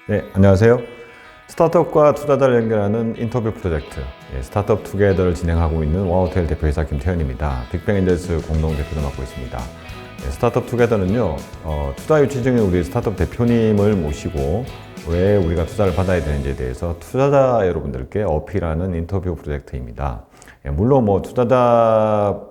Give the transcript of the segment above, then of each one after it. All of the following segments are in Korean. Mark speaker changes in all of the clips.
Speaker 1: 네, 안녕하세요. 스타트업과 투자자를 연결하는 인터뷰 프로젝트 스타트업 투게더를 진행하고 있는 와우텔 대표이사 김태현입니다. 빅뱅엔젤스 공동대표도 맡고 있습니다. 스타트업 투게더는요, 투자 유치 중인 우리 스타트업 대표님을 모시고 왜 우리가 투자를 받아야 되는지에 대해서 투자자 여러분들께 어필하는 인터뷰 프로젝트입니다. 물론 투자자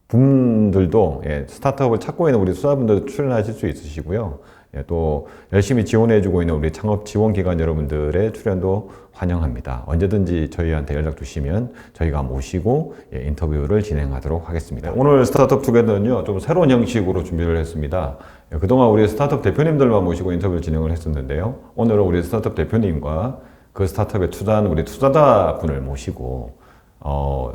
Speaker 1: 분들도 스타트업을 찾고 있는 우리 투자자분들도 출연하실 수 있으시고요. 또 열심히 지원해주고 있는 우리 창업 지원기관 여러분들의 출연도 환영합니다. 언제든지 저희한테 연락 주시면 저희가 모시고 인터뷰를 진행하도록 하겠습니다. 오늘 스타트업 투게더는요, 좀 새로운 형식으로 준비를 했습니다. 그동안 우리 스타트업 대표님들만 모시고 인터뷰를 진행을 했었는데요. 오늘은 우리 스타트업 대표님과 그 스타트업에 투자한 우리 투자자분을 모시고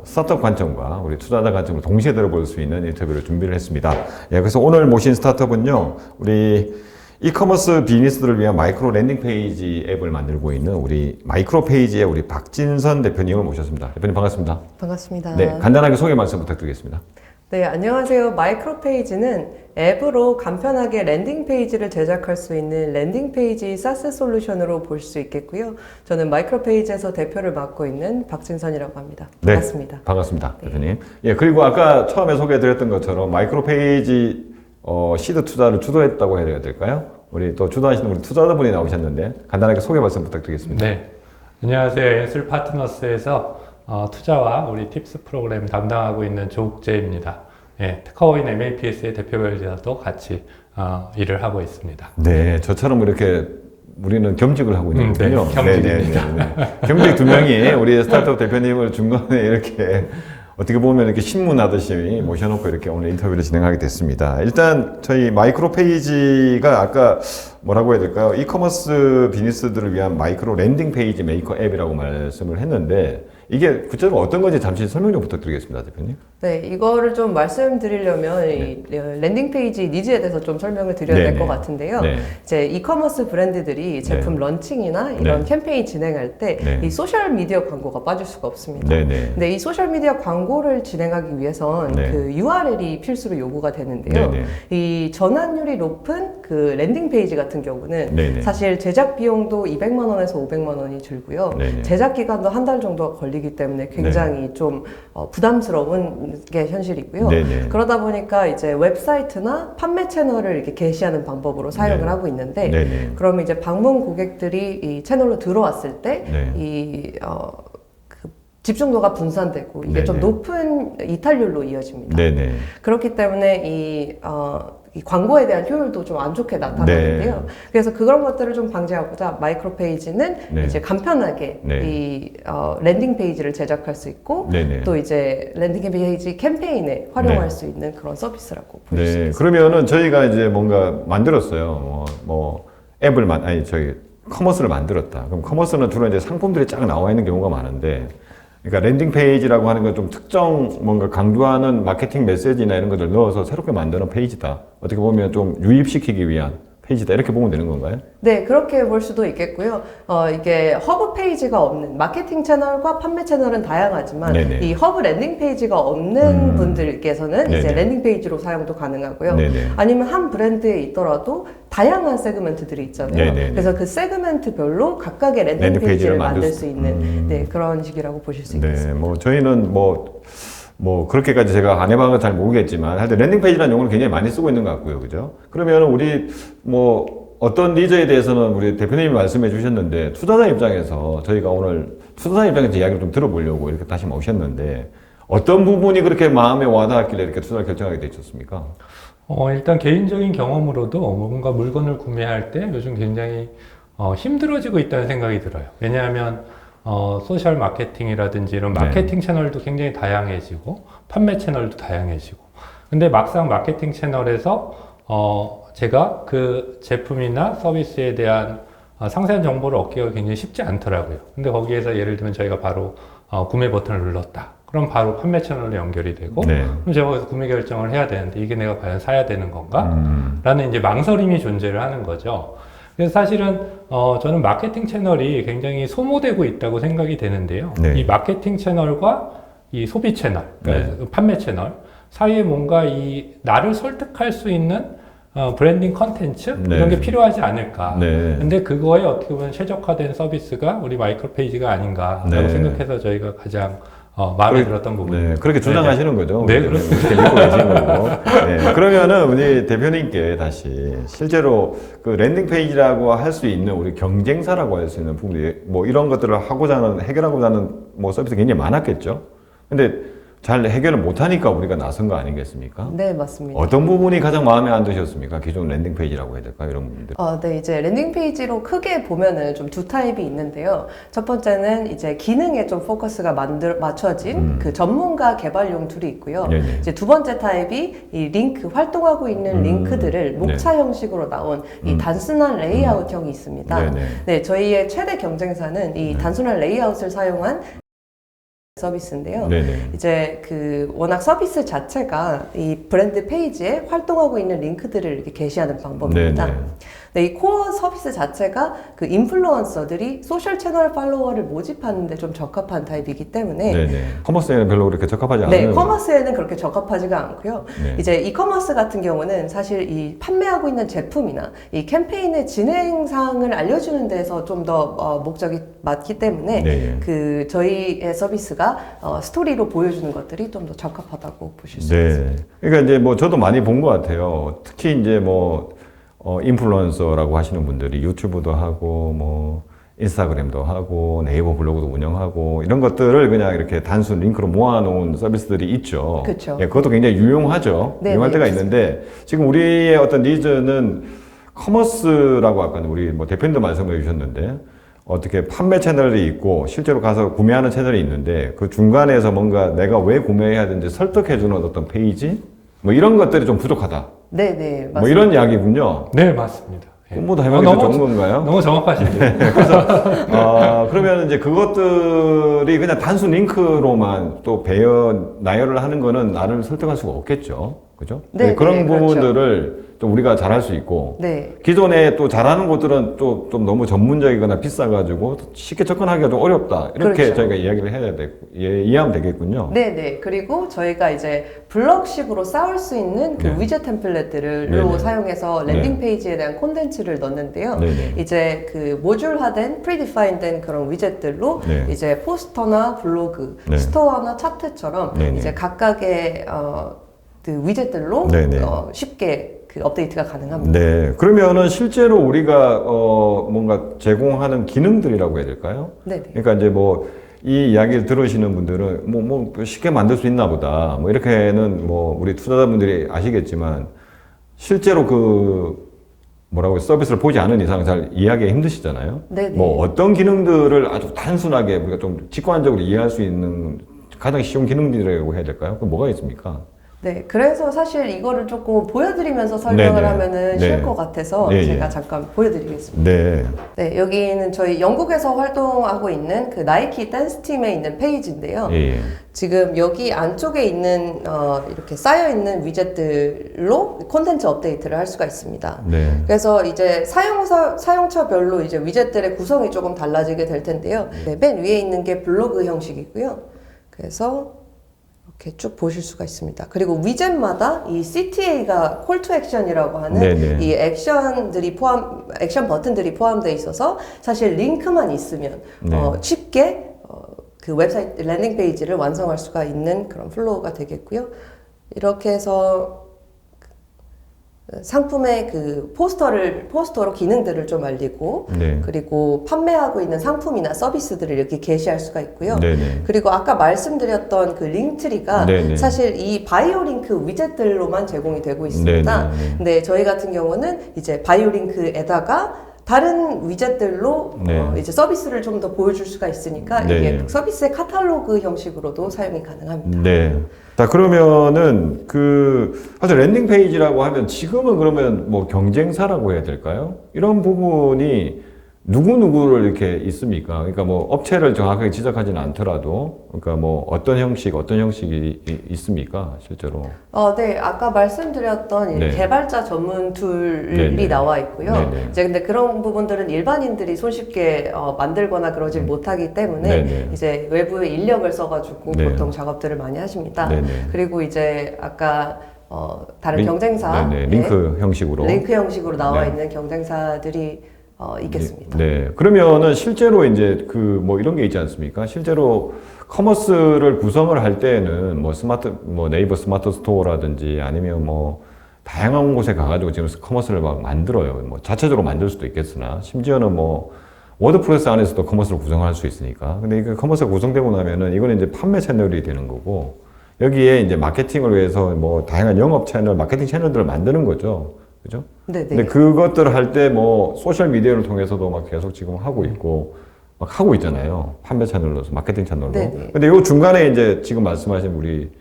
Speaker 1: 스타트업 관점과 우리 투자자 관점을 동시에 들어볼 수 있는 인터뷰를 준비를 했습니다. 그래서 오늘 모신 스타트업은요, 우리 이커머스 비즈니스들을 위한 마이크로 랜딩 페이지 앱을 만들고 있는 우리 마이크로 페이지의 우리 박진선 대표님을 모셨습니다. 대표님 반갑습니다.
Speaker 2: 반갑습니다.
Speaker 1: 네, 간단하게 소개 말씀 부탁드리겠습니다.
Speaker 2: 네, 안녕하세요. 마이크로 페이지는 앱으로 간편하게 랜딩 페이지를 제작할 수 있는 랜딩 페이지 사스 솔루션으로 볼 수 있겠고요. 저는 마이크로 페이지에서 대표를 맡고 있는 박진선이라고 합니다. 반갑습니다.
Speaker 1: 네, 반갑습니다,
Speaker 2: 네.
Speaker 1: 대표님. 그리고 아까 처음에 소개해드렸던 것처럼 마이크로 페이지 시드 투자를 주도했다고 해야 될까요? 우리 또 주도하시는 우리 투자자분이 나오셨는데 간단하게 소개 말씀 부탁드리겠습니다.
Speaker 3: 네, 안녕하세요. 엔술 파트너스에서 투자와 우리 팁스 프로그램 담당하고 있는 조욱재입니다. 특허인 MAPS의 대표이사도 같이 일을 하고 있습니다.
Speaker 1: 네, 저처럼 이렇게 우리는 겸직을 하고 있는군요.
Speaker 3: 네, 겸직입니다.
Speaker 1: 네. 겸직 두 명이 우리 스타트업 대표님을 중간에 이렇게 어떻게 보면 이렇게 신문하듯이 모셔놓고 이렇게 오늘 인터뷰를 진행하게 됐습니다. 일단 저희 마이크로 페이지가 아까 뭐라고 해야 될까요? 이커머스 비즈니스들을 위한 마이크로 랜딩 페이지 메이커 앱이라고 말씀을 했는데 이게 구체적으로 어떤 건지 잠시 설명 좀 부탁드리겠습니다, 대표님.
Speaker 2: 네, 이거를 좀 말씀드리려면 이 랜딩 페이지 니즈에 대해서 좀 설명을 드려야 될 것 같은데요. 이제 이커머스 브랜드들이 제품 런칭이나 이런 캠페인 진행할 때 이 소셜 미디어 광고가 빠질 수가 없습니다. 근데 이 소셜 미디어 광고를 진행하기 위해선 그 URL이 필수로 요구가 되는데요. 이 전환율이 높은 그 랜딩 페이지 같은 경우는 사실 제작 비용도 200만 원에서 500만 원이 들고요. 제작 기간도 한 달 정도가 걸리기 때문에 굉장히 좀 부담스러운 게 현실이고요. 그러다 보니까 이제 웹사이트나 판매 채널을 이렇게 게시하는 방법으로 사용을 하고 있는데, 그러면 이제 방문 고객들이 이 채널로 들어왔을 때 그 집중도가 분산되고 이게 좀 높은 이탈률로 이어집니다. 그렇기 때문에 이 광고에 대한 효율도 좀 안 좋게 나타나는데요. 그래서 그런 것들을 좀 방지하고자 마이크로 페이지는 이제 간편하게 이 랜딩 페이지를 제작할 수 있고 또 이제 랜딩 페이지 캠페인에 활용할 수 있는 그런 서비스라고 볼 수 있습니다.
Speaker 1: 그러면은 저희가 이제 뭔가 만들었어요. 앱을 저희 커머스를 만들었다. 그럼 커머스는 주로 이제 상품들이 쫙 나와 있는 경우가 많은데, 그러니까 랜딩 페이지라고 하는 건 좀 특정 뭔가 강조하는 마케팅 메시지나 이런 것들 넣어서 새롭게 만드는 페이지다. 어떻게 보면 좀 유입시키기 위한 페이지다. 이렇게 보면 되는 건가요?
Speaker 2: 네, 그렇게 볼 수도 있겠고요. 이게 허브 페이지가 없는 마케팅 채널과 판매 채널은 다양하지만 이 허브 랜딩 페이지가 없는 분들께서는 이제 랜딩 페이지로 사용도 가능하고요. 아니면 한 브랜드에 있더라도 다양한 세그멘트들이 있잖아요. 그래서 그 세그멘트별로 각각의 랜딩 페이지를 만들 수 있는 그런 식이라고 보실 수 있겠습니다.
Speaker 1: 저희는 그렇게까지 제가 안 해봐서 잘 모르겠지만, 하여튼 랜딩 페이지라는 용어를 굉장히 많이 쓰고 있는 것 같고요. 그죠? 그러면 우리, 어떤 니즈에 대해서는 우리 대표님이 말씀해 주셨는데, 투자자 입장에서 저희가 오늘 투자자 입장에서 이야기를 좀 들어보려고 이렇게 다시 모셨는데, 어떤 부분이 그렇게 마음에 와닿았길래 이렇게 투자를 결정하게 되셨습니까?
Speaker 3: 일단 개인적인 경험으로도 뭔가 물건을 구매할 때 요즘 굉장히 힘들어지고 있다는 생각이 들어요. 왜냐하면 소셜 마케팅이라든지 이런 마케팅 채널도 굉장히 다양해지고 판매 채널도 다양해지고, 근데 막상 마케팅 채널에서 제가 그 제품이나 서비스에 대한 상세한 정보를 얻기가 굉장히 쉽지 않더라고요. 근데 거기에서 예를 들면 저희가 바로 구매 버튼을 눌렀다. 그럼 바로 판매 채널로 연결이 되고, 그럼 제가 거기서 구매 결정을 해야 되는데 이게 내가 과연 사야 되는 건가? 라는 이제 망설임이 존재를 하는 거죠. 그래서 사실은 저는 마케팅 채널이 굉장히 소모되고 있다고 생각이 되는데요. 이 마케팅 채널과 이 소비 채널, 판매 채널 사이에 뭔가 이 나를 설득할 수 있는 브랜딩 컨텐츠
Speaker 1: 네.
Speaker 3: 이런 게 필요하지 않을까.
Speaker 1: 네.
Speaker 3: 근데 그거에 어떻게 보면 최적화된 서비스가 우리 마이크로 페이지가 아닌가라고
Speaker 1: 네.
Speaker 3: 생각해서 저희가 가장 마음에 들었던 부분.
Speaker 1: 네, 그렇게 주장하시는 거죠.
Speaker 3: 네, 그렇습니다.
Speaker 1: 그렇게 믿고 계시는 거고. 네, 그러면은 우리 대표님께 다시 실제로 그 랜딩 페이지라고 할 수 있는 우리 경쟁사라고 할 수 있는 부분이 뭐 이런 것들을 하고자 하는, 해결하고자 하는 뭐 서비스 굉장히 많았겠죠. 근데 잘 해결을 못하니까 우리가 나선 거 아니겠습니까?
Speaker 2: 네, 맞습니다.
Speaker 1: 어떤 부분이 가장 마음에 안 드셨습니까? 기존 랜딩 페이지라고 해야 될까요? 이런 분들.
Speaker 2: 네, 이제 랜딩 페이지로 크게 보면은 좀 두 타입이 있는데요. 첫 번째는 이제 기능에 좀 포커스가 맞춰진 그 전문가 개발용 툴이 있고요.
Speaker 1: 네네.
Speaker 2: 이제 두 번째 타입이 이 링크, 활동하고 있는 링크들을 목차 형식으로 나온 이 단순한 레이아웃형이 있습니다.
Speaker 1: 네네.
Speaker 2: 네, 저희의 최대 경쟁사는 이 단순한 레이아웃을 사용한 서비스인데요.
Speaker 1: 네네.
Speaker 2: 이제 그 워낙 서비스 자체가 이 브랜드 페이지에 활동하고 있는 링크들을 이렇게 게시하는 방법입니다.
Speaker 1: 네네.
Speaker 2: 네, 이 코어 서비스 자체가 그 인플루언서들이 소셜 채널 팔로워를 모집하는데 좀 적합한 타입이기 때문에
Speaker 1: 네네. 커머스에는 별로 그렇게 적합하지 않은.
Speaker 2: 네, 커머스에는 그렇게 적합하지가 않고요.
Speaker 1: 네.
Speaker 2: 이제 이커머스 같은 경우는 사실 이 판매하고 있는 제품이나 이 캠페인의 진행 사항을 알려주는 데서 좀 더 목적이 맞기 때문에
Speaker 1: 네.
Speaker 2: 그 저희의 서비스가 스토리로 보여주는 것들이 좀 더 적합하다고 보실 수
Speaker 1: 네.
Speaker 2: 있습니다.
Speaker 1: 그러니까 이제 뭐 저도 많이 본 것 같아요. 특히 이제 뭐 인플루언서라고 하시는 분들이 유튜브도 하고 뭐 인스타그램도 하고 네이버 블로그도 운영하고 이런 것들을 그냥 이렇게 단순 링크로 모아놓은 서비스들이 있죠.
Speaker 2: 그쵸.
Speaker 1: 예, 그것도 굉장히 유용하죠.
Speaker 2: 네,
Speaker 1: 유용할
Speaker 2: 네,
Speaker 1: 때가
Speaker 2: 맞습니다.
Speaker 1: 있는데 지금 우리의 어떤 니즈는 커머스라고 아까 우리 뭐 대표님도 말씀해 주셨는데 어떻게 판매 채널이 있고 실제로 가서 구매하는 채널이 있는데 그 중간에서 뭔가 내가 왜 구매해야 되는지 설득해주는 어떤 페이지 뭐 이런 것들이 좀 부족하다.
Speaker 2: 네, 네, 맞습니다.
Speaker 1: 뭐 이런 이야기군요.
Speaker 3: 네, 맞습니다. 예.
Speaker 1: 공부도 해보기 좋은 건가요?
Speaker 3: 너무 정확하시네요.
Speaker 1: 그러면 이제 그것들이 그냥 단순 링크로만 또 나열을 하는 거는 나를 설득할 수가 없겠죠. 그죠?
Speaker 2: 네,
Speaker 1: 그런
Speaker 2: 네, 그렇죠.
Speaker 1: 부분들을 좀 우리가 잘할 수 있고,
Speaker 2: 네.
Speaker 1: 기존에 또 잘하는 곳들은 또 좀 너무 전문적이거나 비싸가지고 쉽게 접근하기가 좀 어렵다. 이렇게
Speaker 2: 그렇죠.
Speaker 1: 저희가 이야기를 해야 돼, 이해하면 되겠군요.
Speaker 2: 네, 네. 그리고 저희가 이제 블럭식으로 쌓을 수 있는 그
Speaker 1: 네.
Speaker 2: 위젯 템플릿들을
Speaker 1: 네네.
Speaker 2: 사용해서 랜딩
Speaker 1: 네.
Speaker 2: 페이지에 대한 콘텐츠를 넣는데요.
Speaker 1: 네네.
Speaker 2: 이제 그 모듈화된 프리디파인된 그런 위젯들로
Speaker 1: 네.
Speaker 2: 이제 포스터나 블로그,
Speaker 1: 네.
Speaker 2: 스토어나 차트처럼
Speaker 1: 네네.
Speaker 2: 이제 각각의 그 위젯들로
Speaker 1: 네네.
Speaker 2: 쉽게 그 업데이트가 가능합니다.
Speaker 1: 네. 그러면은 실제로 우리가 뭔가 제공하는 기능들이라고 해야 될까요?
Speaker 2: 네, 네.
Speaker 1: 그러니까 이제 뭐 이 이야기를 들으시는 분들은 뭐 쉽게 만들 수 있나 보다. 뭐 이렇게는 뭐 우리 투자자분들이 아시겠지만 실제로 그 뭐라고 서비스를 보지 않은 이상 잘 이해하기 힘드시잖아요.
Speaker 2: 네네.
Speaker 1: 뭐 어떤 기능들을 아주 단순하게 우리가 좀 직관적으로 이해할 수 있는 가장 쉬운 기능들이라고 해야 될까요? 그 뭐가 있습니까?
Speaker 2: 네, 그래서 사실 이거를 조금 보여드리면서 설명을
Speaker 1: 네네.
Speaker 2: 하면은
Speaker 1: 네.
Speaker 2: 쉬울 것 같아서
Speaker 1: 네,
Speaker 2: 제가
Speaker 1: 네.
Speaker 2: 잠깐 보여드리겠습니다.
Speaker 1: 네.
Speaker 2: 네, 여기는 저희 영국에서 활동하고 있는 그 나이키 댄스 팀에 있는 페이지인데요.
Speaker 1: 예, 예.
Speaker 2: 지금 여기 안쪽에 있는 이렇게 쌓여 있는 위젯들로 콘텐츠 업데이트를 할 수가 있습니다.
Speaker 1: 네.
Speaker 2: 그래서 이제 사용처별로 이제 위젯들의 구성이 조금 달라지게 될 텐데요. 네, 맨 위에 있는 게 블로그 형식이고요. 그래서 이렇게 쭉 보실 수가 있습니다. 그리고 위젯마다 이 CTA가 콜 투 액션이라고 하는
Speaker 1: 네네.
Speaker 2: 이 액션 버튼들이 포함되어 있어서 사실 링크만 있으면
Speaker 1: 네.
Speaker 2: 쉽게 그 웹사이트 랜딩 페이지를 완성할 수가 있는 그런 플로우가 되겠고요. 이렇게 해서 상품의 그 포스터로 기능들을 좀 알리고,
Speaker 1: 네.
Speaker 2: 그리고 판매하고 있는 상품이나 서비스들을 이렇게 게시할 수가 있고요.
Speaker 1: 네네.
Speaker 2: 그리고 아까 말씀드렸던 그 링트리가
Speaker 1: 네네.
Speaker 2: 사실 이 바이오 링크 위젯들로만 제공이 되고 있습니다.
Speaker 1: 네네.
Speaker 2: 근데 저희 같은 경우는 이제 바이오 링크에다가 다른 위젯들로
Speaker 1: 네.
Speaker 2: 이제 서비스를 좀 더 보여줄 수가 있으니까
Speaker 1: 네.
Speaker 2: 이게 서비스의 카탈로그 형식으로도 사용이 가능합니다.
Speaker 1: 네. 자, 그러면은 사실 랜딩 페이지라고 하면 지금은 그러면 뭐 경쟁사라고 해야 될까요? 이런 부분이 누구를 이렇게 있습니까? 그러니까 뭐 업체를 정확하게 지적하지는 않더라도, 그러니까 뭐 어떤 형식이 있습니까? 실제로.
Speaker 2: 네. 아까 말씀드렸던 이
Speaker 1: 네.
Speaker 2: 개발자 전문 툴이
Speaker 1: 네네.
Speaker 2: 나와 있고요.
Speaker 1: 네네.
Speaker 2: 이제 근데 그런 부분들은 일반인들이 손쉽게 만들거나 그러지 못하기 때문에
Speaker 1: 네네.
Speaker 2: 이제 외부의 인력을 써가지고
Speaker 1: 네.
Speaker 2: 보통 작업들을 많이 하십니다.
Speaker 1: 네네.
Speaker 2: 그리고 이제 아까 다른 경쟁사
Speaker 1: 링크 형식으로
Speaker 2: 나와 있는 경쟁사들이 있겠습니다.
Speaker 1: 네. 그러면은 실제로 이제 그 뭐 이런 게 있지 않습니까? 실제로 커머스를 구성을 할 때는 뭐 네이버 스마트 스토어라든지 아니면 뭐 다양한 곳에 가가지고 지금 커머스를 막 만들어요. 뭐 자체적으로 만들 수도 있겠으나 심지어는 뭐 워드프레스 안에서도 커머스를 구성할 수 있으니까. 근데 이 커머스가 구성되고 나면은 이거는 이제 판매 채널이 되는 거고 여기에 이제 마케팅을 위해서 뭐 다양한 영업 채널, 마케팅 채널들을 만드는 거죠. 그죠?
Speaker 2: 네.
Speaker 1: 근데 그것들을 할 때 뭐 소셜 미디어를 통해서도 막 계속 지금 하고 있고 막 하고 있잖아요. 판매 채널로서, 마케팅 채널로.
Speaker 2: 네네.
Speaker 1: 근데 요 중간에 이제 지금 말씀하신 우리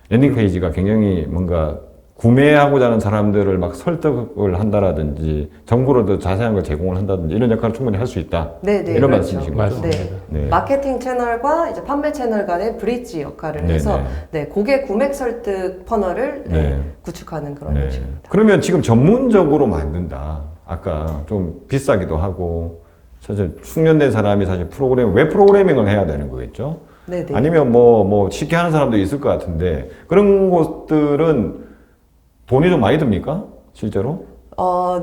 Speaker 1: 랜딩 페이지가 굉장히 뭔가 구매하고자 하는 사람들을 막 설득을 한다라든지 정보를 더 자세한 걸 제공을 한다든지 이런 역할을 충분히 할 수 있다.
Speaker 2: 네네,
Speaker 1: 이런
Speaker 2: 그렇죠.
Speaker 1: 말씀이신 거죠?
Speaker 2: 네. 마케팅 채널과 이제 판매 채널 간의 브릿지 역할을 해서 고객 구매 설득 퍼널을 구축하는 그런 형식입니다.
Speaker 1: 그러면 지금 전문적으로 만든다. 아까 좀 비싸기도 하고 사실 숙련된 사람이 사실 웹 프로그래밍을 해야 되는 거겠죠?
Speaker 2: 네네.
Speaker 1: 아니면 뭐 쉽게 하는 사람도 있을 것 같은데 그런 곳들은 돈이 좀 많이 듭니까? 실제로?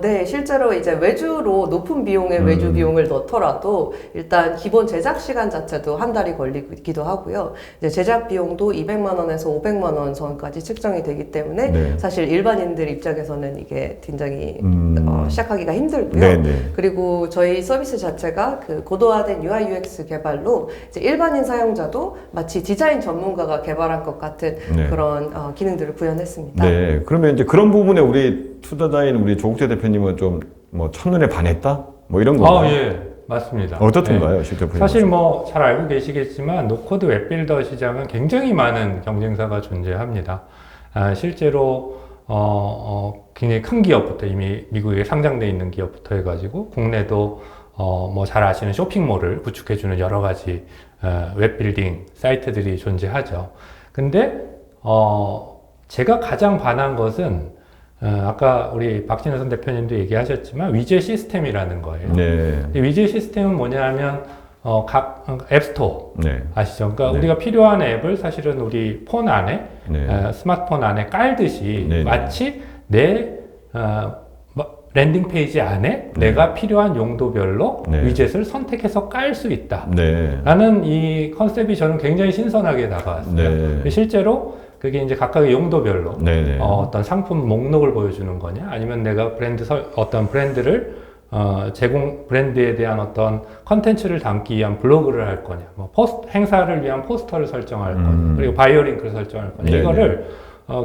Speaker 2: 네, 실제로 이제 외주로 높은 비용의 외주 비용을 넣더라도 일단 기본 제작 시간 자체도 한 달이 걸리기도 하고요. 이제 제작 비용도 200만 원에서 500만 원 선까지 측정이 되기 때문에 사실 일반인들 입장에서는 이게 굉장히 시작하기가 힘들고요. 그리고 저희 서비스 자체가 그 고도화된 UI UX 개발로 이제 일반인 사용자도 마치 디자인 전문가가 개발한 것 같은 그런 기능들을 구현했습니다.
Speaker 1: 네, 그러면 이제 그런 부분에 우리 투자자인 우리 조국재 대표님은 좀 뭐 첫눈에 반했다? 뭐 이런 건가요?
Speaker 3: 예, 맞습니다.
Speaker 1: 어떻던가요, 실제 보시면?
Speaker 3: 사실 뭐 잘 알고 계시겠지만 노코드 웹빌더 시장은 굉장히 많은 경쟁사가 존재합니다. 실제로 굉장히 큰 기업부터 이미 미국에 상장돼 있는 기업부터 해가지고 국내도 뭐 잘 아시는 쇼핑몰을 구축해주는 여러 가지 웹빌딩 사이트들이 존재하죠. 근데 제가 가장 반한 것은 아까 우리 박진선 대표님도 얘기하셨지만 위젯 시스템이라는 거예요. 위젯 시스템은 뭐냐면 각 앱스토어 아시죠? 그러니까 우리가 필요한 앱을 사실은 우리 폰 안에 스마트폰 안에 깔듯이 마치 내 랜딩 페이지 안에 내가 필요한 용도별로 위젯을 선택해서 깔 수 있다 라는 이 컨셉이 저는 굉장히 신선하게 다가왔어요. 실제로 그게 이제 각각의 용도별로 어떤 상품 목록을 보여주는 거냐, 아니면 내가 어떤 브랜드를 브랜드에 대한 어떤 컨텐츠를 담기 위한 블로그를 할 거냐, 뭐 행사를 위한 포스터를 설정할 거냐, 그리고 바이오 링크를 설정할 거냐, 이거를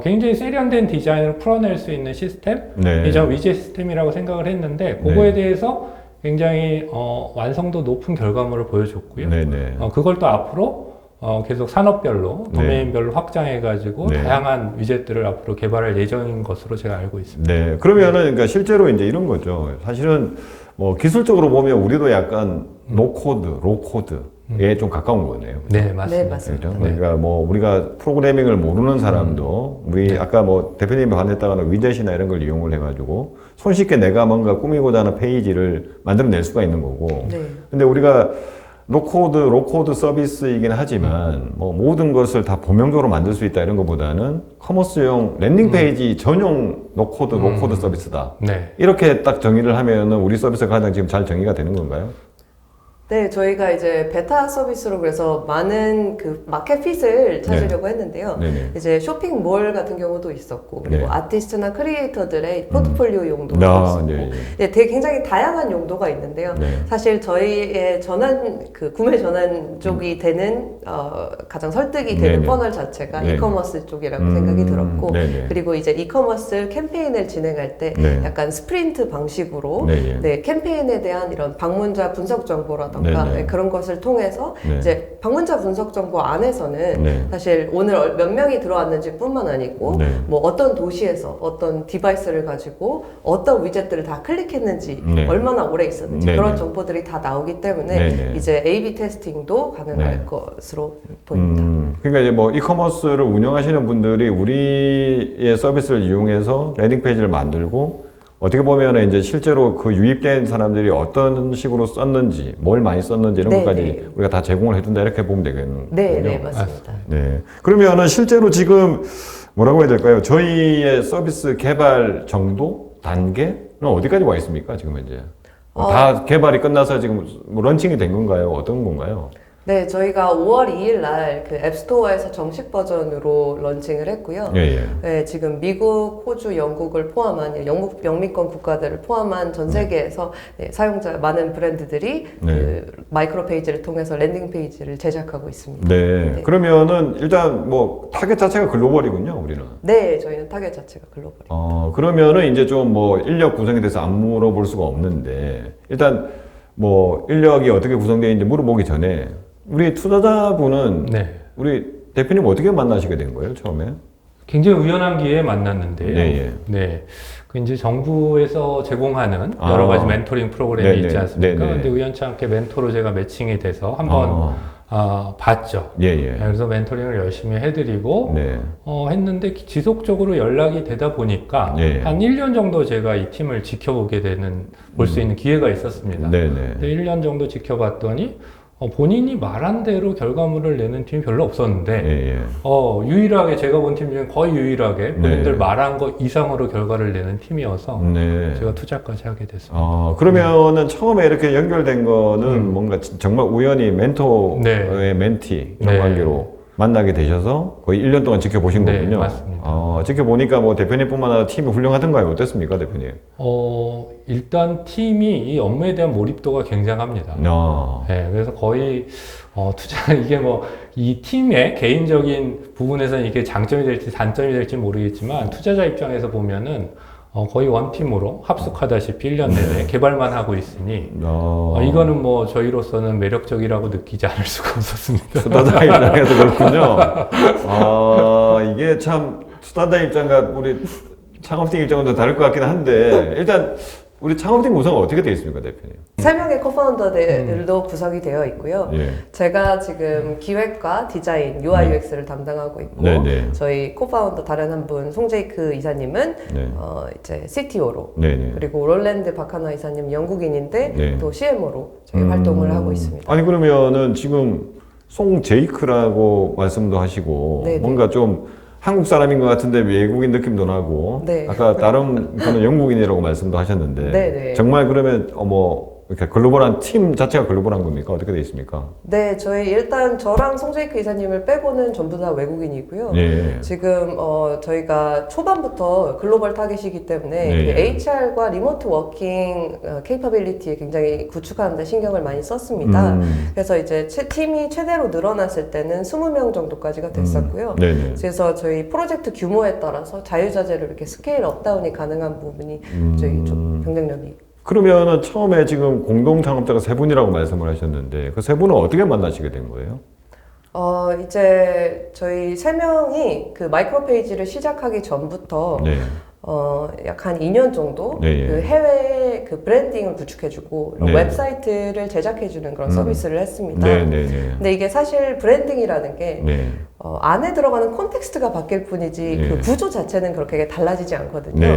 Speaker 3: 굉장히 세련된 디자인으로 풀어낼 수 있는 시스템이 저 위젯 시스템이라고 생각을 했는데 그거에 대해서 굉장히 완성도 높은 결과물을 보여줬고요. 그걸 또 앞으로 계속 산업별로 도메인별로 확장해가지고 다양한 위젯들을 앞으로 개발할 예정인 것으로 제가 알고 있습니다.
Speaker 1: 그러면은 그러니까 실제로 이제 이런 거죠. 사실은 뭐 기술적으로 보면 우리도 약간 노코드, 로코드에 좀 가까운 거네요.
Speaker 3: 네, 맞습니다.
Speaker 1: 그렇죠? 그러니까 뭐 우리가 프로그래밍을 모르는 사람도 우리 아까 뭐 대표님이 반했다가는 위젯이나 이런 걸 이용을 해가지고 손쉽게 내가 뭔가 꾸미고자 하는 페이지를 만들어낼 수가 있는 거고. 근데 우리가 노코드, 로코드 서비스이긴 하지만 뭐 모든 것을 다 범용적으로 만들 수 있다 이런 것보다는 커머스용 랜딩 페이지 전용 노코드, 로코드 서비스다. 이렇게 딱 정의를 하면은 우리 서비스가 가장 지금 잘 정의가 되는 건가요?
Speaker 2: 네, 저희가 이제 베타 서비스로 그래서 많은 그 마켓핏을 찾으려고 했는데요. 이제 쇼핑몰 같은 경우도 있었고, 그리고 아티스트나 크리에이터들의 포트폴리오 용도도 있었고, 되게 굉장히 다양한 용도가 있는데요. 사실 저희의 구매 전환 쪽이 되는, 가장 설득이 되는 퍼널 자체가 이커머스 쪽이라고 생각이 들었고, 그리고 이제 이커머스 캠페인을 진행할 때 약간 스프린트 방식으로 캠페인에 대한 이런 방문자 분석 정보라든가 그런 것을 통해서 이제 방문자 분석 정보 안에서는 사실 오늘 몇 명이 들어왔는지 뿐만 아니고 뭐 어떤 도시에서 어떤 디바이스를 가지고 어떤 위젯들을 다 클릭했는지 얼마나 오래 있었는지 그런 정보들이 다 나오기 때문에 이제 A/B 테스팅도 가능할 것으로 보입니다.
Speaker 1: 그러니까 이제 뭐 이커머스를 운영하시는 분들이 우리의 서비스를 이용해서 랜딩 페이지를 만들고 어떻게 보면 이제 실제로 그 유입된 사람들이 어떤 식으로 썼는지, 뭘 많이 썼는지 이런 것까지 우리가 다 제공을 해준다 이렇게 보면 되겠군요.
Speaker 2: 네, 맞습니다.
Speaker 1: 그러면은 실제로 지금 뭐라고 해야 될까요? 저희의 서비스 개발 정도? 단계는 어디까지 와 있습니까? 지금 현재? 다 개발이 끝나서 지금 뭐 런칭이 된 건가요? 어떤 건가요?
Speaker 2: 네, 저희가 5월 2일 날 그 앱스토어에서 정식 버전으로 런칭을 했고요. 네, 지금 미국, 호주, 영국을 포함한 영미권 국가들을 포함한 전 세계에서 네, 사용자 많은 브랜드들이 그 마이크로 페이지를 통해서 랜딩 페이지를 제작하고 있습니다.
Speaker 1: 네. 그러면은 일단 뭐 타겟 자체가 글로벌이군요, 우리는.
Speaker 2: 네, 저희는 타겟 자체가 글로벌입니다.
Speaker 1: 그러면은 이제 좀 뭐 인력 구성에 대해서 안 물어볼 수가 없는데 일단 뭐 인력이 어떻게 구성되어 있는지 물어보기 전에 우리 투자자분은 우리 대표님 어떻게 만나시게 된 거예요, 처음에?
Speaker 3: 굉장히 우연한 기회에 만났는데요.
Speaker 1: 네.
Speaker 3: 그 이제 정부에서 제공하는 여러 가지 멘토링 프로그램이 있지 않습니까? 근데 우연치 않게 멘토로 제가 매칭이 돼서 한번 봤죠. 그래서 멘토링을 열심히 해드리고 했는데 지속적으로 연락이 되다 보니까 한 1년 정도 제가 이 팀을 지켜보게 되는 볼 수 있는 기회가 있었습니다. 근데 1년 정도 지켜봤더니 본인이 말한 대로 결과물을 내는 팀이 별로 없었는데 유일하게 제가 본 팀 중에 거의 유일하게 본인들 말한 것 이상으로 결과를 내는 팀이어서 제가 투자까지 하게 됐습니다.
Speaker 1: 그러면은 처음에 이렇게 연결된 거는 뭔가 정말 우연히 멘토의 멘티 이런 관계로 만나게 되셔서 거의 1년 동안 지켜보신 거군요.
Speaker 3: 맞습니다.
Speaker 1: 지켜보니까 뭐 대표님뿐만 아니라 팀이 훌륭하던가요? 어땠습니까, 대표님?
Speaker 3: 일단 팀이 이 업무에 대한 몰입도가 굉장합니다. 그래서 거의 이게 뭐 이 팀의 개인적인 부분에서는 이게 장점이 될지 단점이 될지 모르겠지만 투자자 입장에서 보면은 거의 원팀으로 합숙하다시피 1년 내내 개발만 하고 있으니 이거는 뭐 저희로서는 매력적이라고 느끼지 않을 수가 없었습니다.
Speaker 1: 투자자 입장에서 그렇군요. 이게 참 투자자 입장과 우리 창업팀 입장은 좀 다를 것 같긴 한데 일단 우리 창업팀 구성은 어떻게 되어 있습니까, 대표님?
Speaker 2: 3명의 코파운더들도 구성이 되어 있고요. 제가 지금 기획과 디자인, UI, UX를 담당하고 있고 저희 코파운더 다른 한 분 송제이크 이사님은 이제 CTO로 그리고 롤랜드 바카나 이사님 영국인인데 또 CMO로 저희 활동을 하고 있습니다.
Speaker 1: 아니 그러면은 지금 송제이크라고 말씀도 하시고 뭔가 좀 한국 사람인 것 같은데 외국인 느낌도 나고 아까 다른 분은 영국인이라고 말씀도 하셨는데 정말 그러면 이렇게 글로벌한 팀 자체가 글로벌한 겁니까? 어떻게 돼 있습니까?
Speaker 2: 네, 저희 일단 저랑 송제이크 이사님을 빼고는 전부 다 외국인이고요. 지금 저희가 초반부터 글로벌 타깃이기 때문에 그 HR과 리모트 워킹 케이퍼빌리티에 굉장히 구축하는 데 신경을 많이 썼습니다. 그래서 이제 팀이 최대로 늘어났을 때는 20명 정도까지가 됐었고요. 그래서 저희 프로젝트 규모에 따라서 자유자재로 이렇게 스케일 업다운이 가능한 부분이 저희 좀 경쟁력이
Speaker 1: 그러면은 처음에 지금 공동 창업자가 3분이라고 말씀을 하셨는데 그 3분은 어떻게 만나시게 된 거예요?
Speaker 2: 이제 저희 3명이 그 마이크로 페이지를 시작하기 전부터 약 한 2년 정도 그 해외 그 브랜딩을 구축해주고 웹사이트를 제작해주는 그런 서비스를 했습니다. 근데 이게 사실 브랜딩이라는 게 안에 들어가는 콘텍스트가 바뀔 뿐이지 그 구조 자체는 그렇게 달라지지 않거든요.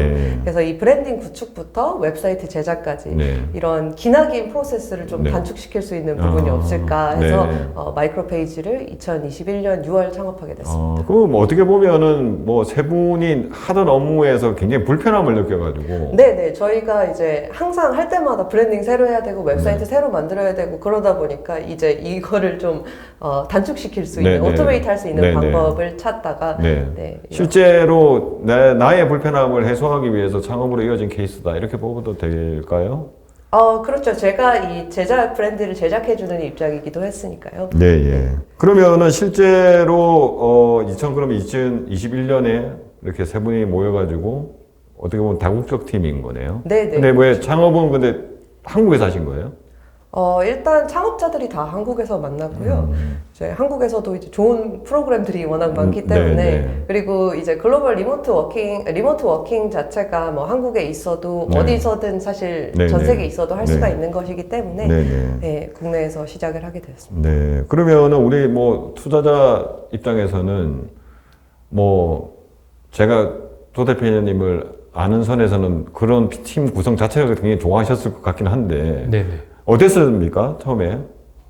Speaker 2: 그래서 이 브랜딩 구축부터 웹사이트 제작까지 이런 기나긴 프로세스를 좀 단축시킬 수 있는 부분이 없을까 해서 마이크로 페이지를 2021년 6월 창업하게 됐습니다.
Speaker 1: 그럼 어떻게 보면은 뭐 3분이 하던 업무에서 굉장히 불편함을 느껴가지고
Speaker 2: 네네, 저희가 이제 항상 할 때마다 브랜딩 새로 해야 되고 웹사이트 새로 만들어야 되고 그러다 보니까 이제 이거를 좀 단축시킬 수 있는 오토메이트 할 수 있는 방법을 찾다가
Speaker 1: 실제로 나의 불편함을 해소하기 위해서 창업으로 이어진 케이스다 이렇게 보도 될까요?
Speaker 2: 그렇죠. 제가 이 제작 브랜드를 제작해주는 입장이기도 했으니까요.
Speaker 1: 그러면은 실제로 2021년에 이렇게 3분이 모여가지고 어떻게 보면 다국적 팀인 거네요. 근데 왜 창업은 근데 한국에서 하신 거예요?
Speaker 2: 일단 창업자들이 다 한국에서 만났고요. 이제 한국에서도 이제 좋은 프로그램들이 워낙 많기 때문에 그리고 이제 글로벌 리모트 워킹 자체가 뭐 한국에 있어도 어디서든 사실 전 세계에 있어도 할 수가 있는 것이기 때문에 국내에서 시작을 하게 되었습니다.
Speaker 1: 그러면은 우리 뭐 투자자 입장에서는 뭐 제가 조 대표님을 아는 선에서는 그런 팀 구성 자체가 굉장히 좋아하셨을 것 같긴 한데 어땠습니까? 처음에?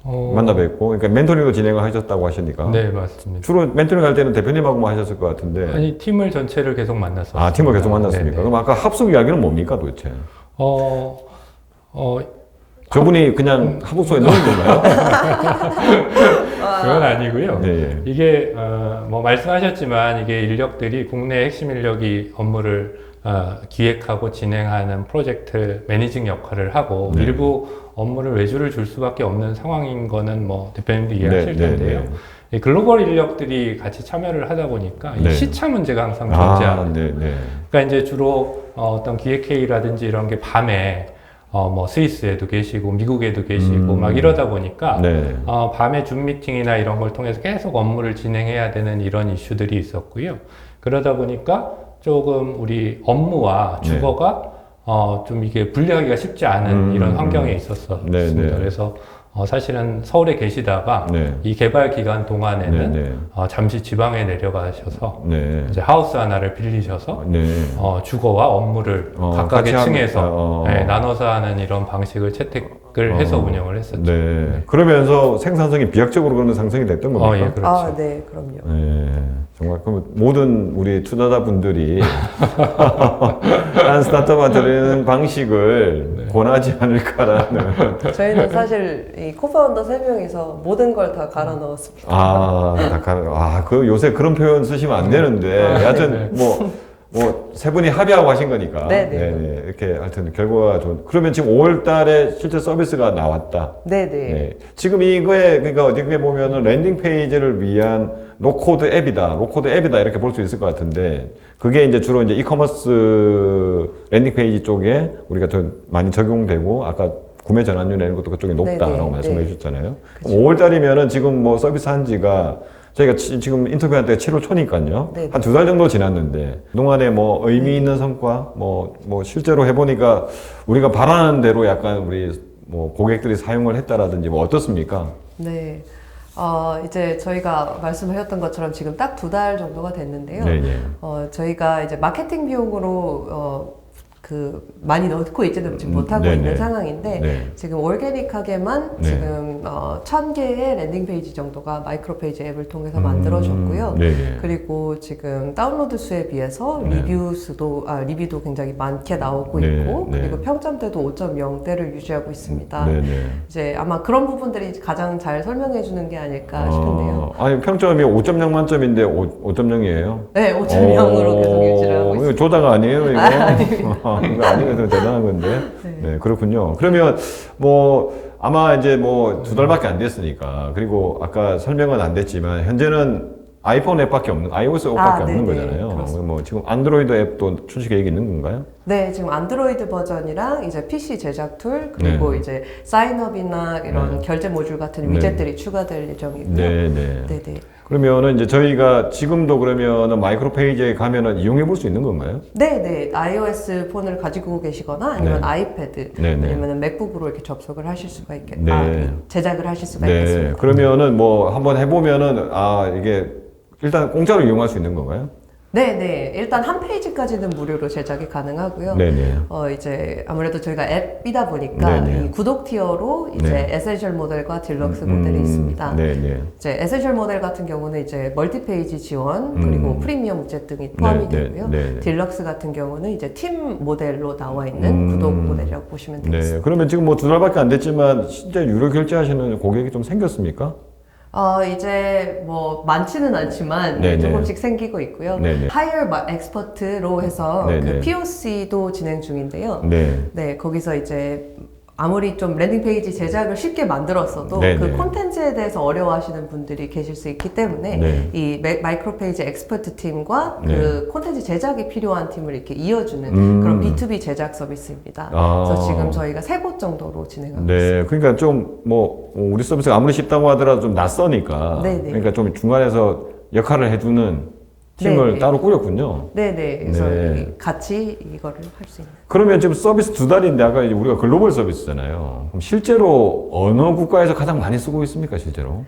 Speaker 1: 만나 뵙고, 그러니까 멘토링도 진행을 하셨다고 하시니까.
Speaker 3: 네, 맞습니다.
Speaker 1: 주로 멘토링 할 때는 대표님하고만 하셨을 것 같은데.
Speaker 3: 아니, 팀을 전체를 계속 만났었어요.
Speaker 1: 아, 팀을 계속 만났습니까?
Speaker 3: 네네.
Speaker 1: 그럼 아까 합숙 이야기는 뭡니까 도대체?
Speaker 3: 어,
Speaker 1: 저분이 그냥 합숙소에 넣은 건가요?
Speaker 3: 그건 아니고요.
Speaker 1: 네.
Speaker 3: 이게 뭐 말씀하셨지만 이게 인력들이 국내 핵심 인력이 업무를 기획하고 진행하는 프로젝트 매니징 역할을 하고
Speaker 1: 네.
Speaker 3: 일부 업무를 외주를 줄 수밖에 없는 상황인 거는 뭐 대표님도 이해하실
Speaker 1: 네,
Speaker 3: 텐데요.
Speaker 1: 네,
Speaker 3: 이 글로벌 인력들이 같이 참여를 하다 보니까
Speaker 1: 네.
Speaker 3: 이 시차 문제가 항상 존재합니다.
Speaker 1: 네, 네.
Speaker 3: 그러니까 이제 주로 어떤 기획회의라든지 이런 게 밤에 뭐 스위스에도 계시고 미국에도 계시고 막 이러다 보니까
Speaker 1: 네.
Speaker 3: 밤에 줌 미팅이나 이런 걸 통해서 계속 업무를 진행해야 되는 이런 이슈들이 있었고요. 그러다 보니까 조금 우리 업무와
Speaker 1: 네.
Speaker 3: 주거가 좀 이게 분리하기가 쉽지 않은 이런 환경에 있었습니다.
Speaker 1: 네, 네.
Speaker 3: 그래서 사실은 서울에 계시다가
Speaker 1: 네.
Speaker 3: 이 개발 기간 동안에는
Speaker 1: 네, 네.
Speaker 3: 잠시 지방에 내려가셔서
Speaker 1: 네.
Speaker 3: 이제 하우스 하나를 빌리셔서
Speaker 1: 네.
Speaker 3: 주거와 업무를 각각의
Speaker 1: 같이
Speaker 3: 층에서 네, 나눠서 하는 이런 방식을 채택을 해서 운영을 했었죠.
Speaker 1: 네. 그러면서 생산성이 비약적으로 그러면 상승이 됐던 겁니까?
Speaker 3: 예, 그렇죠.
Speaker 2: 아, 네, 그럼요.
Speaker 1: 네, 정말 그럼 모든 우리 투자자분들이 한 스타트업한테는 방식을 권하지 않을까라는.
Speaker 2: 저희는 사실 이 코파운더 3명이서 모든 걸 다 갈아 넣었습니다.
Speaker 1: 그 요새 그런 표현 쓰시면 안 되는데, 하여튼 세 분이 합의하고 하신 거니까.
Speaker 2: 네네.
Speaker 1: 이렇게 하여튼 결과가 좋은. 그러면 지금 5월 달에 실제 서비스가 나왔다.
Speaker 2: 네네.
Speaker 1: 네. 지금 이거에, 그러니까 어떻게 보면은 랜딩 페이지를 위한 노코드 앱이다 이렇게 볼 수 있을 것 같은데, 그게 이제 주로 이제 이커머스 랜딩 페이지 쪽에 우리가 좀 많이 적용되고, 아까 구매 전환율 내는 것도 그쪽이 높다라고
Speaker 2: 네네.
Speaker 1: 말씀해
Speaker 2: 네.
Speaker 1: 주셨잖아요. 5월 달이면은 지금 뭐 서비스 한 지가 저희가 지금 인터뷰한 때가 7월 초니까요.
Speaker 2: 네네.
Speaker 1: 한 2달 정도 지났는데, 그동안에 뭐 의미 있는 성과, 뭐 실제로 해보니까 우리가 바라는 대로 약간 우리 뭐 고객들이 사용을 했다라든지 뭐 어떻습니까?
Speaker 2: 네. 이제 저희가 말씀하셨던 것처럼 지금 딱 2달 정도가 됐는데요.
Speaker 1: 네네.
Speaker 2: 저희가 이제 마케팅 비용으로 많이 넣고 있지는 지금 못하고
Speaker 1: 네네.
Speaker 2: 있는 상황인데,
Speaker 1: 네.
Speaker 2: 지금 올게닉하게만
Speaker 1: 네.
Speaker 2: 지금 1000개의 랜딩 페이지 정도가 마이크로 페이지 앱을 통해서 만들어졌고요.
Speaker 1: 네네.
Speaker 2: 그리고 지금 다운로드 수에 비해서
Speaker 1: 네.
Speaker 2: 리뷰도 굉장히 많게 나오고
Speaker 1: 네.
Speaker 2: 있고,
Speaker 1: 네.
Speaker 2: 그리고 평점대도 5.0대를 유지하고 있습니다.
Speaker 1: 네네.
Speaker 2: 이제 아마 그런 부분들이 가장 잘 설명해 주는 게 아닐까 싶은데요.
Speaker 1: 아니, 평점이 5.0 만점인데 5.0이에요?
Speaker 2: 네, 5.0으로 계속 유지를 하고
Speaker 1: 이거
Speaker 2: 있습니다.
Speaker 1: 조작 아니에요, 이거? 이거 아니면 대단한 건데. 네, 그렇군요. 그러면 아마 이제 2달밖에 안 됐으니까. 그리고 아까 설명은 안 됐지만, 현재는 아이폰 앱밖에 없는, iOS 앱밖에 없는
Speaker 2: 네네.
Speaker 1: 거잖아요.
Speaker 2: 그렇습니다.
Speaker 1: 지금 안드로이드 앱도 출시 계획이 있는 건가요?
Speaker 2: 네, 지금 안드로이드 버전이랑 이제 PC 제작 툴, 그리고
Speaker 1: 네.
Speaker 2: 이제 사인업이나 이런
Speaker 1: 네.
Speaker 2: 결제 모듈 같은
Speaker 1: 네.
Speaker 2: 위젯들이 추가될 예정이고요.
Speaker 1: 네네.
Speaker 2: 네네.
Speaker 1: 그러면은 이제 저희가 지금도 그러면은 마이크로 페이지에 가면은 이용해 볼 수 있는 건가요?
Speaker 2: 네네. iOS 폰을 가지고 계시거나 아니면
Speaker 1: 네.
Speaker 2: 아이패드,
Speaker 1: 네네.
Speaker 2: 아니면 맥북으로 이렇게 접속을 하실 수가
Speaker 1: 네.
Speaker 2: 제작을 하실 수가
Speaker 1: 네.
Speaker 2: 있겠습니다.
Speaker 1: 그러면은 한번 해보면은 이게 일단 공짜로 이용할 수 있는 건가요?
Speaker 2: 네네. 일단 한 페이지까지는 무료로 제작이 가능하고요.
Speaker 1: 네네.
Speaker 2: 이제 아무래도 저희가 앱이다 보니까
Speaker 1: 네네.
Speaker 2: 이 구독 티어로 이제
Speaker 1: 네.
Speaker 2: 에센셜 모델과 딜럭스 모델이 있습니다.
Speaker 1: 네네.
Speaker 2: 이제 에센셜 모델 같은 경우는 이제 멀티 페이지 지원, 그리고 프리미엄 우째 등이 포함이
Speaker 1: 네,
Speaker 2: 되고요.
Speaker 1: 네, 네.
Speaker 2: 딜럭스 같은 경우는 이제 팀 모델로 나와 있는 구독 모델이라고 보시면 되겠습니다.
Speaker 1: 네. 그러면 지금 2달밖에 안 됐지만 실제 유료 결제하시는 고객이 좀 생겼습니까?
Speaker 2: 이제 많지는 않지만
Speaker 1: 네네.
Speaker 2: 조금씩 생기고 있고요.
Speaker 1: 네네.
Speaker 2: Hire Expert로 해서
Speaker 1: 네네.
Speaker 2: 그 POC도 진행 중인데요.
Speaker 1: 네.
Speaker 2: 네, 거기서 이제 아무리 좀 랜딩 페이지 제작을 쉽게 만들었어도
Speaker 1: 네네.
Speaker 2: 그 콘텐츠에 대해서 어려워하시는 분들이 계실 수 있기 때문에
Speaker 1: 네.
Speaker 2: 이 마이크로 페이지 엑스퍼트 팀과
Speaker 1: 네.
Speaker 2: 그 콘텐츠 제작이 필요한 팀을 이렇게 이어주는 그런 B2B 제작 서비스입니다. 그래서 지금 저희가 3곳 정도로 진행하고 있습니다.
Speaker 1: 네. 그러니까 좀 우리 서비스가 아무리 쉽다고 하더라도 좀 낯서니까.
Speaker 2: 네네.
Speaker 1: 그러니까 좀 중간에서 역할을 해주는 팀을
Speaker 2: 네네.
Speaker 1: 따로 꾸렸군요.
Speaker 2: 네네. 그래서
Speaker 1: 네.
Speaker 2: 같이 이거를 할 수 있는.
Speaker 1: 그러면 지금 서비스 2달인데 아까 이제 우리가 글로벌 서비스잖아요. 그럼 실제로 어느 국가에서 가장 많이 쓰고 있습니까, 실제로?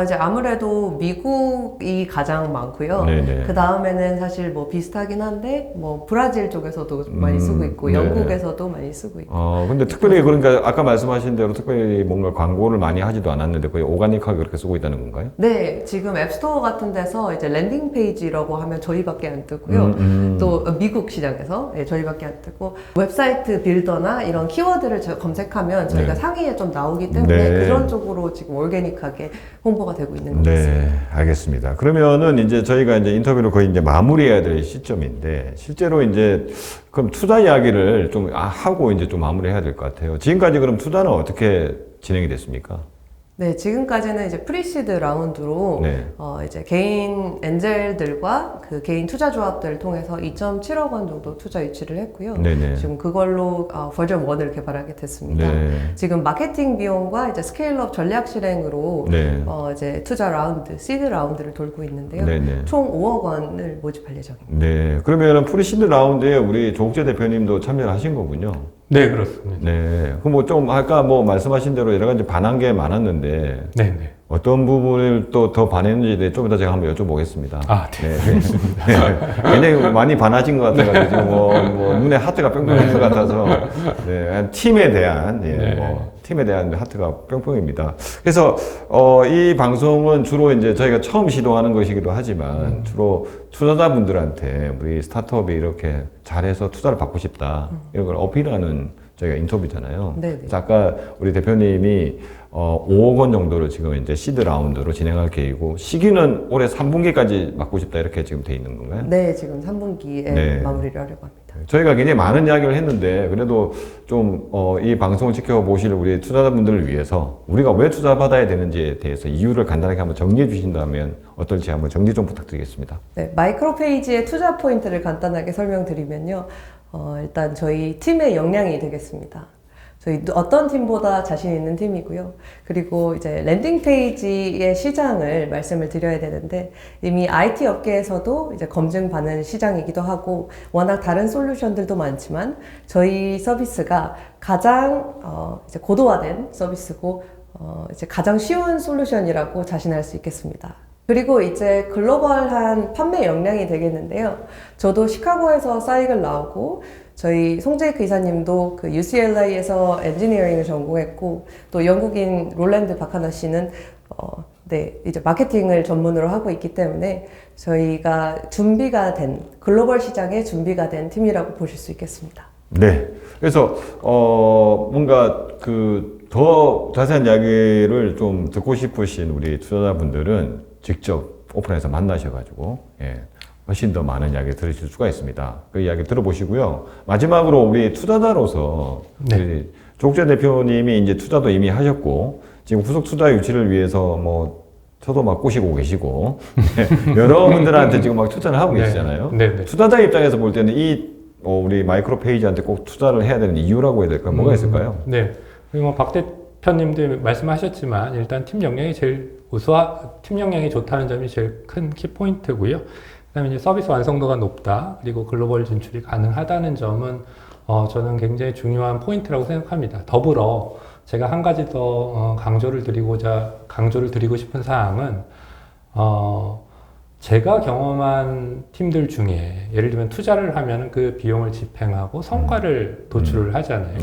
Speaker 2: 이제 아무래도 미국이 가장 많고요.
Speaker 1: 네네.
Speaker 2: 그 다음에는 사실 뭐 비슷하긴 한데, 뭐 브라질 쪽에서도 많이 쓰고 있고, 영국에서도 많이 쓰고 있고.
Speaker 1: 근데 특별히 그러니까 아까 말씀하신 대로 특별히 뭔가 광고를 많이 하지도 않았는데 거의 오가닉하게 그렇게 쓰고 있다는 건가요?
Speaker 2: 네, 지금 앱스토어 같은 데서 이제 랜딩 페이지라고 하면 저희밖에 안 뜨고요. 또 미국 시장에서 저희밖에 안 뜨고, 웹사이트 빌더나 이런 키워드를 검색하면 저희가 상위에 좀 나오기 때문에 그런 쪽으로 지금 올게닉하게 홍보가 되고 있는 것 같습니다.
Speaker 1: 네, 알겠습니다. 그러면은 이제 저희가 이제 인터뷰를 거의 이제 마무리해야 될 시점인데 실제로 이제 그럼 투자 이야기를 좀 하고 이제 좀 마무리해야 될 것 같아요. 지금까지 그럼 투자는 어떻게 진행이 됐습니까?
Speaker 2: 네, 지금까지는 이제 프리시드 라운드로 이제 개인 엔젤들과 그 개인 투자 조합들을 통해서 2.7억 원 정도 투자 유치를 했고요.
Speaker 1: 네네.
Speaker 2: 지금 그걸로 버전 1을 개발하게 됐습니다. 지금 마케팅 비용과 이제 스케일업 전략 실행으로 이제 투자 라운드, 시드 라운드를 돌고 있는데요. 총 5억 원을 모집할 예정입니다.
Speaker 1: 네, 그러면은 프리시드 라운드에 우리 조국재 대표님도 참여를 하신 거군요.
Speaker 3: 네, 그렇습니다.
Speaker 1: 네. 그럼 뭐 좀 아까 뭐 말씀하신 대로 여러 가지 반한 게 많았는데 어떤 부분을 또 더 반했는지에 대해 좀 이따 제가 한번 여쭤보겠습니다. 네. 굉장히 많이 반하신 것 같아가지고 지금 뭐 눈에 하트가 뿅뿅 있는 것 같아서 팀에 대한 팀에 대한 하트가 뿅뿅입니다. 그래서 이 방송은 주로 이제 저희가 처음 시도하는 것이기도 하지만 주로 투자자분들한테 우리 스타트업이 이렇게 잘해서 투자를 받고 싶다 이런 걸 어필하는 저희가 인터뷰잖아요. 그래서 아까 우리 대표님이 5억 원 정도를 지금 이제 시드 라운드로 진행할 계획이고 시기는 올해 3분기까지 맡고 싶다 이렇게 지금 돼 있는 건가요?
Speaker 2: 네, 지금 3분기에 마무리를 하려고 합니다.
Speaker 1: 저희가 굉장히 많은 이야기를 했는데 그래도 좀 이 방송을 지켜보실 우리 투자자분들을 위해서 우리가 왜 투자받아야 되는지에 대해서 이유를 간단하게 한번 정리해 주신다면 어떨지 한번 정리 좀 부탁드리겠습니다.
Speaker 2: 네, 마이크로 페이지의 투자 포인트를 간단하게 설명드리면요. 일단 저희 팀의 역량이 되겠습니다. 저희 어떤 팀보다 자신 있는 팀이고요. 그리고 이제 랜딩 페이지의 시장을 말씀을 드려야 되는데 이미 IT 업계에서도 이제 검증받는 시장이기도 하고 워낙 다른 솔루션들도 많지만 저희 서비스가 가장 이제 고도화된 서비스고 이제 가장 쉬운 솔루션이라고 자신할 수 있겠습니다. 그리고 이제 글로벌한 판매 역량이 되겠는데요. 저도 시카고에서 사이클 나오고 저희 송재익 이사님도 그 UCLA에서 엔지니어링을 전공했고 또 영국인 롤랜드 바카나 씨는 이제 마케팅을 전문으로 하고 있기 때문에 저희가 준비가 된 글로벌 시장에 준비가 된 팀이라고 보실 수 있겠습니다.
Speaker 1: 네. 그래서 뭔가 더 자세한 이야기를 좀 듣고 싶으신 우리 투자자분들은 직접 오픈해서 만나셔가지고 훨씬 더 많은 이야기 들으실 수가 있습니다. 그 이야기 들어보시고요. 마지막으로 우리 투자자로서 우리 조국재 대표님이 이제 투자도 이미 하셨고 지금 후속 투자 유치를 위해서 뭐 저도 막 꼬시고 계시고 여러분들한테 지금 막 추천을 하고 계시잖아요. 투자자 입장에서 볼 때는 우리 마이크로 페이지한테 꼭 투자를 해야 되는 이유라고 해야 될까요? 뭐가 있을까요?
Speaker 3: 네. 그리고 박 대표님도 말씀하셨지만 일단 팀 역량이 팀 역량이 좋다는 점이 제일 큰 키포인트고요. 그다음에 이제 서비스 완성도가 높다, 그리고 글로벌 진출이 가능하다는 점은 저는 굉장히 중요한 포인트라고 생각합니다. 더불어 제가 한 가지 더 강조를 드리고 싶은 사항은 제가 경험한 팀들 중에 예를 들면 투자를 하면 그 비용을 집행하고 성과를 도출을 하잖아요.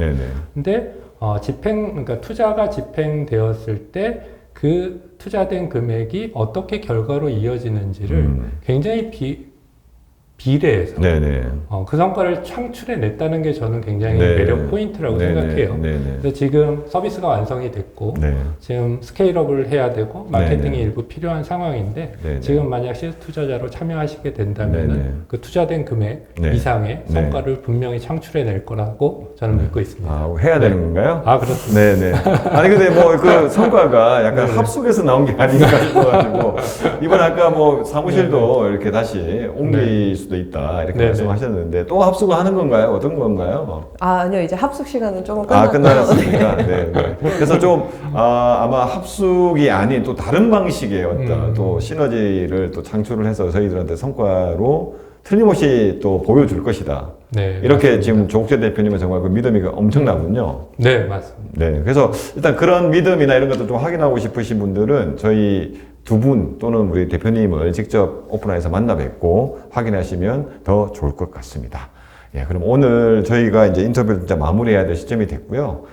Speaker 3: 근데 그러니까 투자가 집행되었을 때 그 투자된 금액이 어떻게 결과로 이어지는지를 굉장히 비례해서 그 성과를 창출해냈다는 게 저는 굉장히 매력 포인트라고 생각해요. 그래서 지금 서비스가 완성이 됐고 지금 스케일업을 해야 되고 마케팅이 일부 필요한 상황인데 지금 만약 시드 투자자로 참여하시게 된다면 그 투자된 금액 이상의 성과를 분명히 창출해낼 거라고 저는 믿고 있습니다.
Speaker 1: 해야 되는 건가요?
Speaker 3: 그렇습니다.
Speaker 1: 아니 근데 뭐 그 성과가 약간 합숙에서 나온 게 아닌가 싶어가지고 이번 아까 뭐 사무실도 이렇게 다시 옮길 수도 있다 이렇게 말씀하셨는데 또 합숙을 하는 건가요? 어떤 건가요?
Speaker 2: 아니요, 이제 합숙 시간은 조금
Speaker 1: 끝났습니까? 그래서 좀 아마 합숙이 아닌 또 다른 방식의 어떤 또 시너지를 또 창출을 해서 저희들한테 성과로 틀림없이 또 보여줄 것이다.
Speaker 3: 네,
Speaker 1: 이렇게
Speaker 3: 맞습니다.
Speaker 1: 지금 조국재 대표님은 정말 그 믿음이 엄청나군요.
Speaker 3: 네, 맞습니다.
Speaker 1: 네, 그래서 일단 그런 믿음이나 이런 것들 좀 확인하고 싶으신 분들은 저희 두 분 또는 우리 대표님을 직접 오픈라인에서 만나 뵙고 확인하시면 더 좋을 것 같습니다. 예, 그럼 오늘 저희가 이제 인터뷰를 진짜 마무리해야 될 시점이 됐고요.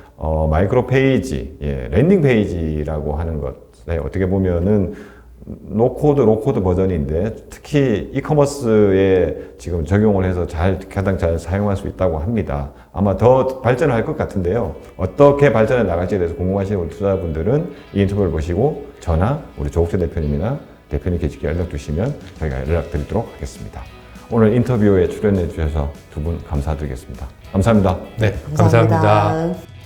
Speaker 1: 마이크로 페이지, 랜딩 페이지라고 하는 것에 어떻게 보면은 노코드, 로코드 버전인데 특히 이커머스에 지금 적용을 해서 가장 잘 사용할 수 있다고 합니다. 아마 더 발전할 것 같은데요. 어떻게 발전해 나갈지에 대해서 궁금하신 우리 투자자분들은 이 인터뷰를 보시고 저나 우리 조국재 대표님이나 대표님께 직접 연락 주시면 저희가 연락드리도록 하겠습니다. 오늘 인터뷰에 출연해 주셔서 두 분 감사드리겠습니다. 감사합니다.
Speaker 3: 네, 감사합니다.